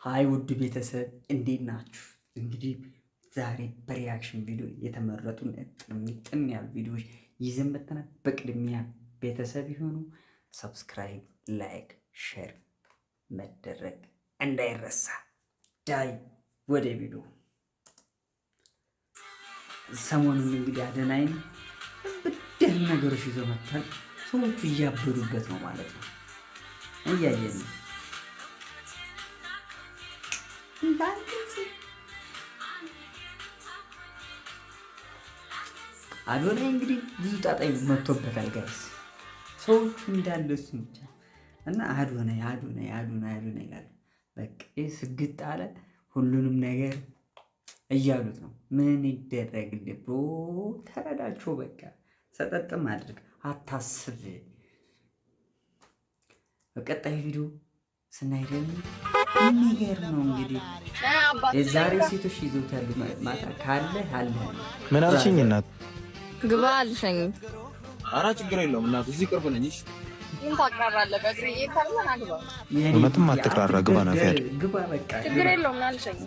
ሃይ ውድ ቤተሰብ እንዴት ናችሁ? እንግዲህ ዛሬ በሪያክሽን ቪዲዮ የተመረጡ ጥን ያሉ ቪዲዮዎች ይዘን መጥተናል። በቅድሚያ ቤተሰብ ይሁኑ። ሰብስክራይብ፣ ላይክ፣ ሼር መደረግ እንዳይረሳ። ዳይ ወደ ቪዲዮ። ሰሞኑን እንግዲህ አደናይን ብድር ነገሮች ይዞ መጥቷል። ሰዎቹ እያበዱበት ነው ማለት ነው። እያየን ነው። አዶናይ እንግዲህ ብዙ ጣጣ መጥቶበታል ጋይስ። ሰዎቹ እንዳለ እሱ ብቻ እና አዶናይ ይላሉ። በቃ ስግጥ አለ። ሁሉንም ነገር እያሉት ነው። ምን ይደረግልህ ብሮ ተረዳቸው። በቃ ሰጠጥም አድርግ፣ አታስብ። በቀጣይ ቪዲዮ ስናይ ደግሞ የሚገርም ነው። እንግዲህ የዛሬ ሴቶች ይዘውት ያሉ ማታ ካለ አለ። ምን አልሽኝ እናት? ግባ አልሽኝ። ኧረ ችግር የለውም እናት፣ እዚህ ቅርብ ነኝ። እሺ እውነትም አትቅራራ፣ ግባ ነው ያለ። ግባ በቃ ችግር የለውም አልሽኝ።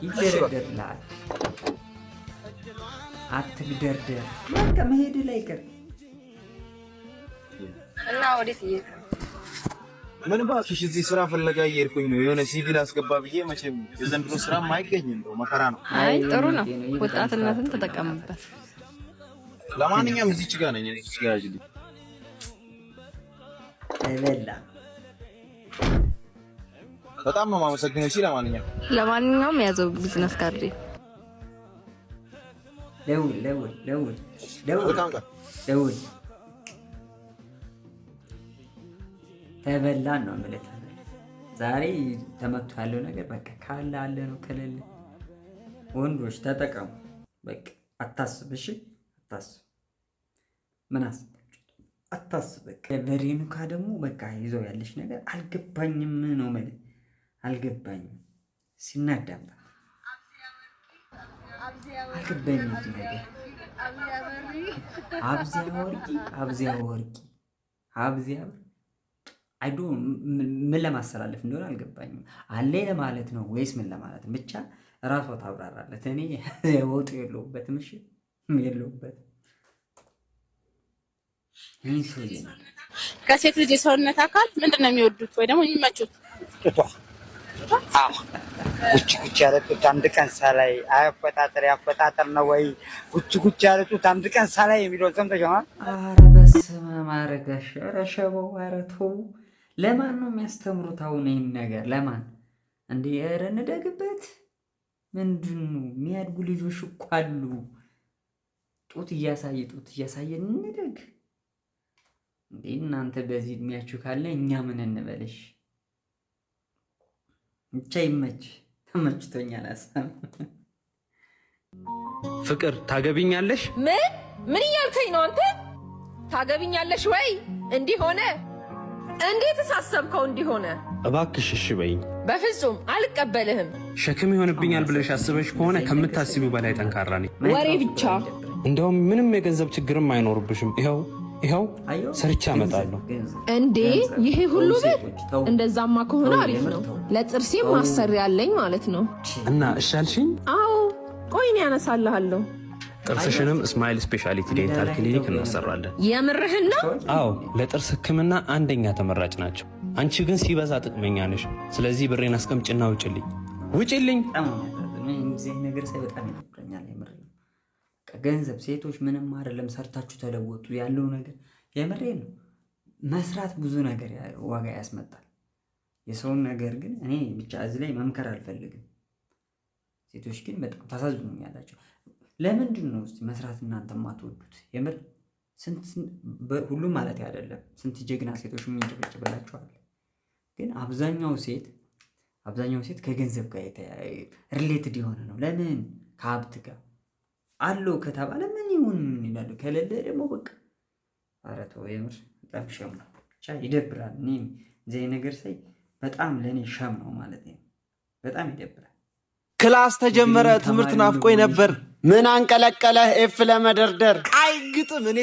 ይደረደርልሃል። አትግደርደር። በቃ መሄድ ላይ ቀር እና ወዴት እየሄድክ ነው? ምን እባክሽ እዚህ ስራ ፍለጋ እየሄድኩኝ ነው። የሆነ ሲቪል አስገባ ብዬ መቼም የዘንድሮ ስራም አይገኝም፣ እንደው መከራ ነው። አይ ጥሩ ነው፣ ወጣትነትን ተጠቀምበት። ለማንኛውም እዚች ጋር ነኝ። እዚች ጋር ያጅልኝ ተበላ። በጣም ነው የማመሰግነው። እሺ ለማንኛውም ያዘው ቢዝነስ ካርድ ደውል ተበላን ነው ማለት ነው። ዛሬ ተመቶ ያለው ነገር በቃ ካለ አለ ነው። ከሌለ ወንዶች ተጠቀሙ። በቃ አታስብ። እሺ አታስብ። ምን አስባችሁ? አታስብ። በቃ በሬኑካ ደግሞ በቃ ይዘው ያለሽ ነገር አልገባኝም ነው ማለት አልገባኝም። ሲናዳምጣ አልገባኝም ነገር አብዚያ ወርቂ አይዶ ምን ለማስተላለፍ እንደሆነ አልገባኝም። አለ ለማለት ነው ወይስ ምን ለማለት? ብቻ ራሷ ታብራራለት። እኔ ወጡ የለውበትም። እሺ የለውበትም። እኔ ሰውዬ ነው። ከሴት ልጅ የሰውነት አካል ምንድን ነው የሚወዱት ወይ ደግሞ የሚመቹት? ጡቷ። አዎ ጉች ያለ ጡት አንድ ቀን ሳላይ ያፈጣጠር ነው ወይ ጉች ያለ ጡት አንድ ቀን ሳላይ የሚለው ሰምተሻል? ኧረ በስመ አብ አረጋሽ። ኧረ ሸበው። ኧረ ተው። ለማን ነው የሚያስተምሩት አሁን ይህን ነገር? ለማን እንዴ? ኧረ እንደግበት። ምንድን ነው የሚያድጉ ልጆች እኮ አሉ። ጡት እያሳየ እንደግ እንዴ። እናንተ በዚህ እድሜያችሁ ካለ እኛ ምን እንበልሽ? ብቻ ይመች። ተመችቶኛል። አሳም ፍቅር ታገቢኛለሽ? ምን እያልከኝ ነው አንተ? ታገቢኛለሽ ወይ? እንዲህ ሆነ? እንዴት ተሳሰብከው? እንዲሆነ እባክሽ እሺ በይኝ። በፍጹም አልቀበልህም። ሸክም ይሆንብኛል ብለሽ አስበሽ ከሆነ ከምታስቢው በላይ ጠንካራ ነኝ። ወሬ ብቻ። እንደውም ምንም የገንዘብ ችግርም አይኖርብሽም። ይኸው ሰርቻ አመጣለሁ። እንዴ ይሄ ሁሉ ብር? እንደዛማ ከሆነ አሪፍ ነው። ለጥርሴም ማሰሪ ያለኝ ማለት ነው። እና እሺ አልሽኝ? አዎ ቆይ እኔ ያነሳልሃለሁ። ጥርስሽንም ስማይል ስፔሻሊቲ ዴንታል ክሊኒክ እናሰራለን። የምርህን ነው? አዎ ለጥርስ ሕክምና አንደኛ ተመራጭ ናቸው። አንቺ ግን ሲበዛ ጥቅመኛ ነሽ። ስለዚህ ብሬን አስቀምጭና ውጭልኝ። ነገር ሳይ በጣም ይደብረኛል። ገንዘብ ሴቶች ምንም አይደለም። ሰርታችሁ ተለወጡ ያለው ነገር የምሬ ነው። መስራት ብዙ ነገር ዋጋ ያስመጣል። የሰውን ነገር ግን እኔ ብቻ እዚህ ላይ መምከር አልፈልግም። ሴቶች ግን በጣም ታሳዝኑኛላችሁ። ለምንድን ነው እስቲ መስራት እናንተ ማትወዱት? የምር ሁሉም ማለት አይደለም። ስንት ጀግና ሴቶች የሚጨበጭብላችኋል። ግን አብዛኛው ሴት ከገንዘብ ጋር ሪሌትድ የሆነ ነው። ለምን ከሀብት ጋር አለው ከተባለ ምን ይሁን ይላሉ። ከሌለ ደግሞ በቃ ኧረ ተው። የምር በጣም ሸም ነው። ብቻ ይደብራል። እኔም እዚህ ነገር ሳይ በጣም ለእኔ ሸም ነው ማለት ነው። በጣም ይደብራል። ክላስ ተጀመረ፣ ትምህርት ናፍቆኝ ነበር። ምን አንቀለቀለህ ኤፍ ለመደርደር? አይግጥም እኔ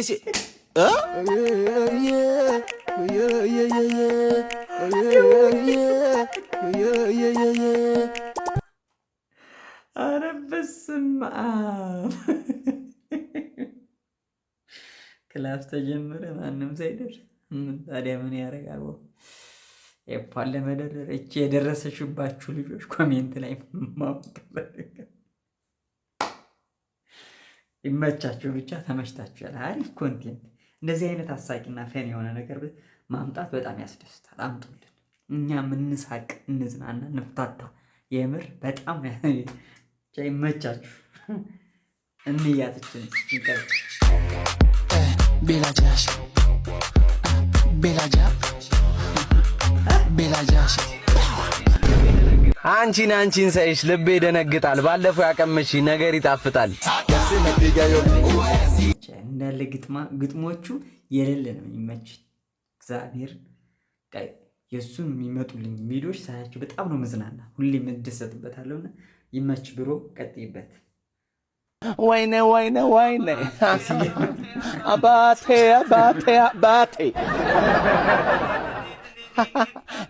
ኧረ በስመ አብ ክላስ ተጀመረ፣ ማንም ሳይደርስ ታዲያ ምን ያደርጋል? ኤፓን ለመደረር እቺ የደረሰሽባችሁ ልጆች ኮሜንት ላይ ማወቅ ይመቻችሁ፣ ብቻ ተመችታችኋል። አሪፍ ኮንቴንት፣ እንደዚህ አይነት አሳቂና ፈን የሆነ ነገር ማምጣት በጣም ያስደስታል። አምጡልን፣ እኛም እንሳቅ፣ እንዝናና፣ እንፍታታ። የምር በጣም ይመቻችሁ። እንያትችን ይቀር ቤላጃሽ አንቺን ሳይሽ ልቤ ደነግጣል። ባለፈው ያቀመሽ ነገር ይጣፍጣል። እንዳለ ግጥሞቹ የሌለ ነው የሚመች እግዚአብሔር። የእሱን የሚመጡልኝ ቪዲዮዎች ሳያቸው በጣም ነው መዝናና፣ ሁሌም እደሰትበታለሁና ይመች ብሮ ቀጥይበት። ወይኔ አባቴ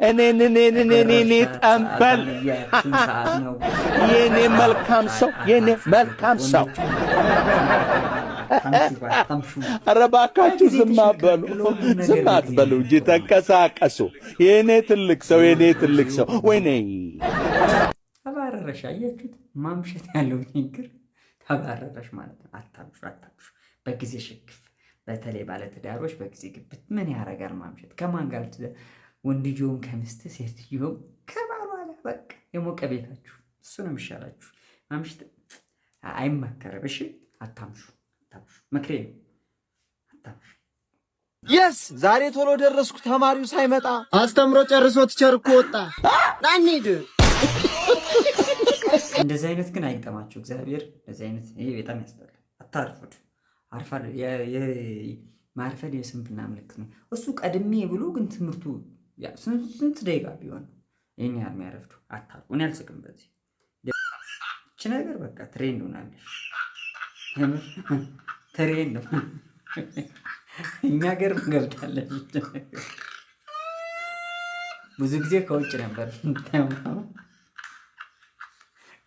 እኔ ጠንበል የኔ መልካም ሰው ኧረ እባካችሁ ዝም አትበሉ እንጂ ተንቀሳቀሱ። የኔ ትልቅ ሰው ወይኔ ተባረረሽ። አያችሁት? ማምሸት ያለው ችግር ተባረረሽ ማለት ነው። አታምሹ። በጊዜ ሽክፍ፣ በተለይ ባለትዳሮች በጊዜ ግብት ምን ያደርጋል ማምሸት? ከማን ጋር ወንድየውም ከሚስት ሴትየውም ከባሏ ጋር በቃ የሞቀ ቤታችሁ፣ እሱ ነው የሚሻላችሁ። ማምሸት አይመከርም። እሺ አታምሹ። ምክሬ ነው፣ አታምሹ። የስ ዛሬ ቶሎ ደረስኩ። ተማሪው ሳይመጣ አስተምሮ ጨርሶ ቲቸር እኮ ወጣ። ናኒድ እንደዚህ አይነት ግን አይገማችሁ እግዚአብሔር። እንደዚህ አይነት ይሄ በጣም ያስጠላል። አታርፉድ። ማርፈድ የስንፍና ምልክት ነው። እሱ ቀድሜ ብሎ ግን ትምህርቱ ስንት ደቂቃ ቢሆን ይህን ያህል የሚያረፍዱ አታርፉ። እኔ አልስቅም በዚህ እቺ ነገር በቃ ትሬንድ ሆናለች። ትሬንድ እኛ ገር ገብታለች። ብዙ ጊዜ ከውጭ ነበር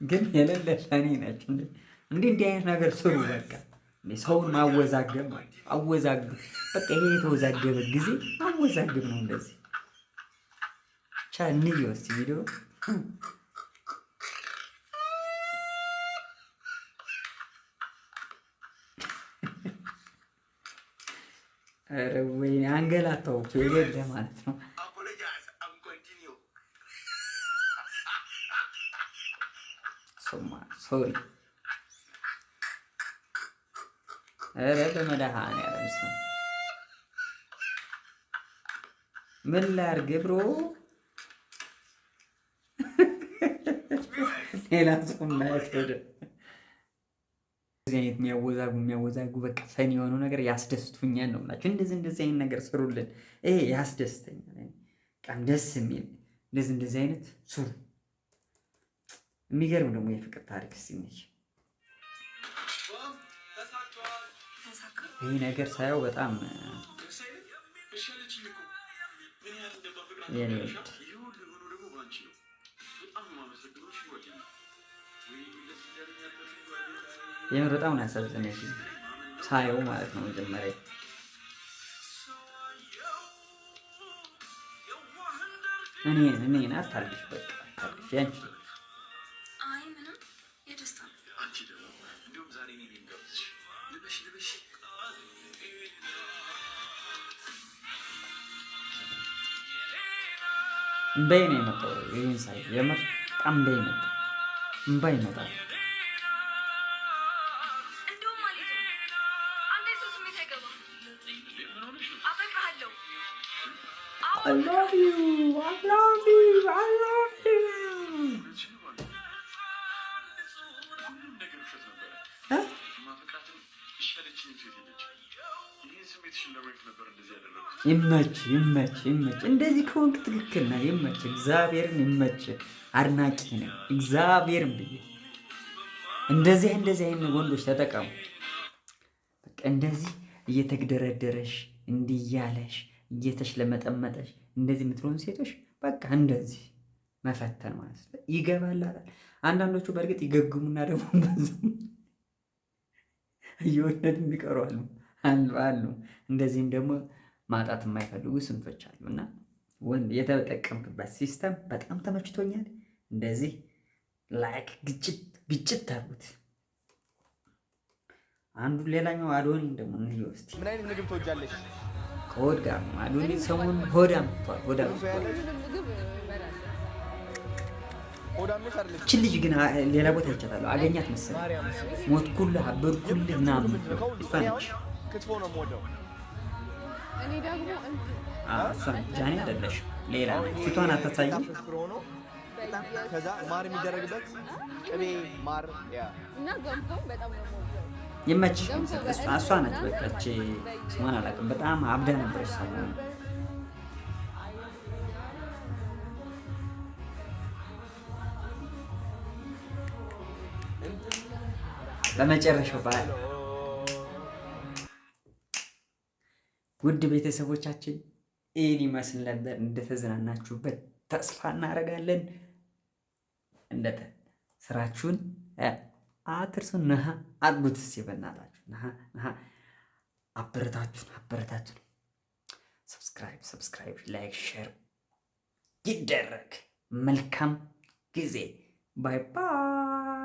ግን የሌለ ፈኒ ናቸው። እንዲህ አይነት ነገር ስሩ። በቃ ሰውን ማወዛገብ ማለት አወዛግብ። በቃ ይሄ የተወዛገበ ጊዜ አወዛግብ ነው። እንደዚህ ቻኒ ይወስድ ቪዲዮ ኧረ ወይኔ አንገላታው የሌለ ማለት ነው። ሶሪ ኧረ በመድኃኒዓለም ስም ምን ላድርግ ብሮ? ሌላ ሰው ማየት ወደ እዚህ አይነት የሚያወዛጉ በቃ ፈን የሆነው ነገር ያስደስቱኛል ነው የምላችሁ። እንደዚህ አይነት ነገር ስሩልን። ይሄ ያስደስተኛል። በጣም ደስ የሚል እንደዚህ አይነት ስሩ። የሚገርም ደግሞ የፍቅር ታሪክ ሲነች ይህ ነገር ሳየው በጣም የኔ ውድ የምር በጣም ነው ያሳዝነሽ ሳየው ማለት ነው። መጀመሪያ እኔን አታልሽ በቃ አታልሽ ያንቺ እምባዬ ነው የመጣው። ይህን ሳይ የምር በጣም እምባ ይመጣል። I love you. ይመች። እንደዚህ ከሆንክ ትክክል ነህ። ይመች፣ እግዚአብሔርን ይመች። አድናቂ ነኝ እግዚአብሔርን ብዬ። እንደዚህ አይነት ወንዶች ተጠቀሙ። በቃ እንደዚህ እየተግደረደረሽ እንዲህ እያለሽ እየተሽለመጠመጠሽ እንደዚህ የምትሆኑ ሴቶች በቃ እንደዚህ መፈተን ማለት ነው። ይገባል አይደል? አንዳንዶቹ በእርግጥ ይገግሙና ደግሞ እየወደዱ የሚቀሩ አሉ። እንደዚህም ደግሞ ማጣት የማይፈልጉ ስንቶች አሉ። እና ወንድ የተጠቀምክበት ሲስተም በጣም ተመችቶኛል። እንደዚህ ላይክ ግጭት አሉት። አንዱ ሌላኛው አዶኒን ደግሞ እንየው እስቲ። ምን አይነት ምግብ ትወጃለሽ? ከሆድ ጋር ነው አዶኒ ሰሞኑን ሆዳም ሆዳም እቺ ልጅ ግን ሌላ ቦታ ይቻላል አገኛት መሰለኝ። ሞትኩልህ አበድኩልህ ምናምን ይፈነች ክትፎ ነው የምወደው። እኔ ደግሞ ጃኒ አይደለሽም ሌላ ፊቷን አታሳይም። ከዛ ማር የሚደረግበት ቅቤ ማር እና ገንፎ በጣም ነው የምወደው። ይመችሽ። እሷ ነች በቃ እቺ ስሟን አላውቅም። በጣም አብዳ ነበረች ሰሞኑን። በመጨረሻው በዓል ውድ ቤተሰቦቻችን ይህን ይመስል ነበር። እንደተዝናናችሁበት ተስፋ እናደርጋለን። ስራችሁን አትርሱ። ነሃ አድርጉት እስኪ በእናታችሁ ነሃ አበረታቱን። ሰብስክራይብ፣ ላይክ፣ ሼር ይደረግ። መልካም ጊዜ። ባይ ባይ።